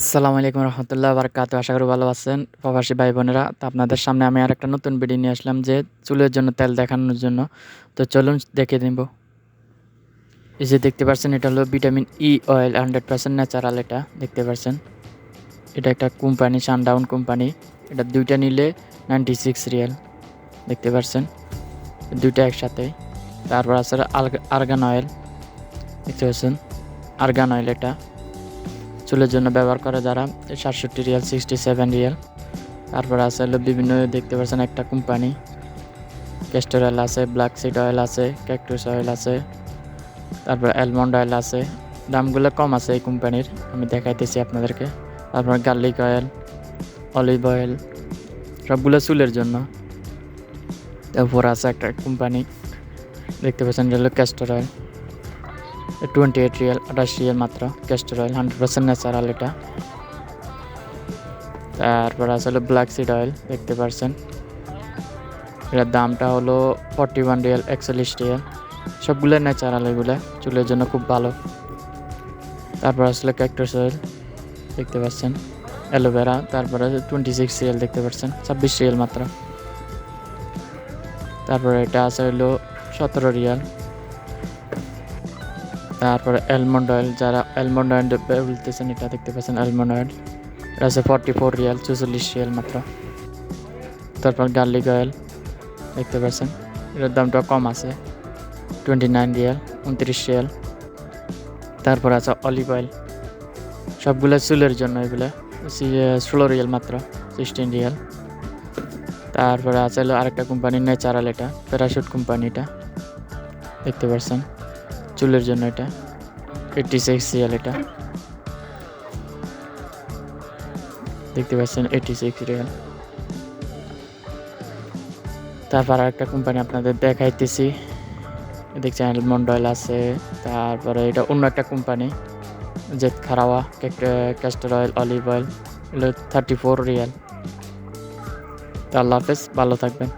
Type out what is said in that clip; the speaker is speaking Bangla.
আসসালামু আলাইকুম রহমতুল্লাহ বারাকাতু। আশা করি ভালো আছেন প্রবাসী ভাই বোনেরা। তো আপনাদের সামনে আমি আর একটা নতুন ভিডিও নিয়ে আসলাম যে চুলের জন্য তেল দেখানোর জন্য। তো চলুন দেখে নেব। এই যে দেখতে পাচ্ছেন এটা হলো ভিটামিন ই অয়েল 100% ন্যাচারাল। এটা দেখতে পাচ্ছেন, এটা একটা কোম্পানি, সানডাউন কোম্পানি। এটা দুইটা নিলে 96 রিয়াল। দেখতে পাচ্ছেন দুইটা একসাথে। তারপর আছে আর্গান অয়েল। দেখতে পাচ্ছেন আর্গান অয়েল, এটা চুলের জন্য ব্যবহার করে যারা 67 রিয়াল, 67 রিয়াল। তারপর আছে হলো বিভিন্ন দেখতে পাচ্ছেন একটা কোম্পানি, ক্যাস্টর অয়েল আছে, ব্ল্যাক সিড অয়েল আছে, ক্যাকটাস অয়েল আছে, তারপর অ্যালমন্ড অয়েল আছে। দামগুলো কম আছে এই কোম্পানির, আমি দেখাইতেছি আপনাদেরকে। তারপর গার্লিক অয়েল, অলিভ অয়েল, সবগুলো চুলের জন্য। তারপর আছে একটা কোম্পানি দেখতে পাচ্ছেন, এটা হলো ক্যাস্টর অয়েল, 28 রিয়াল, 28 রিয়াল মাত্র। ক্যাস্টর অয়েল 100% ন্যাচারাল এটা। তারপর আছে হলো ব্ল্যাক সিড অয়েল, দেখতে পাচ্ছেন এটার দামটা হলো 41 রিয়াল, 41 রিয়াল। সবগুলো ন্যাচারাল, এগুলো চুলের জন্য খুব ভালো। তারপর আসলে ক্যাকটাস অয়েল দেখতে পাচ্ছেন, অ্যালোভেরা, তারপরে 26 রিয়াল দেখতে পাচ্ছেন, 26 রিয়াল মাত্র। তারপরে এটা আছে হলো 17 রিয়াল। তারপরে অ্যালমন্ড অয়েল, যারা অ্যালমন্ড অয়েল বলতেছেন এটা দেখতে পাচ্ছেন অ্যালমন্ড অয়েল, এটা আছে 44 রিয়াল, 44 রিয়াল মাত্র। তারপর গার্লিক অয়েল দেখতে পাচ্ছেন, এটার দামটা কম আছে, 29 রিয়াল, 29 রিয়াল। তারপর আছে অলিভ অয়েল, সবগুলো চুলের জন্য, এগুলো 16 রিয়াল মাত্র, 16 রিয়াল। তারপরে আছে হলো আরেকটা কোম্পানি ন্যাচারাল, এটা প্যারাশুট কোম্পানিটা দেখতে পাচ্ছেন চুলের জন্য, এটা 86 রিয়াল, এটা দেখতে পাচ্ছেন 86 রিয়াল। তারপর আরেকটা কোম্পানি আপনাদের দেখাইতেছি, দেখছেন অ্যালমন্ড অয়েল আছে। তারপরে এটা অন্য একটা কোম্পানি জেট খারাওয়া, ক্যাস্টর অয়েল, অলিভ অয়েল, এগুলো 34 রিয়াল। তো আল্লাহ হাফেজ, ভালো থাকবেন।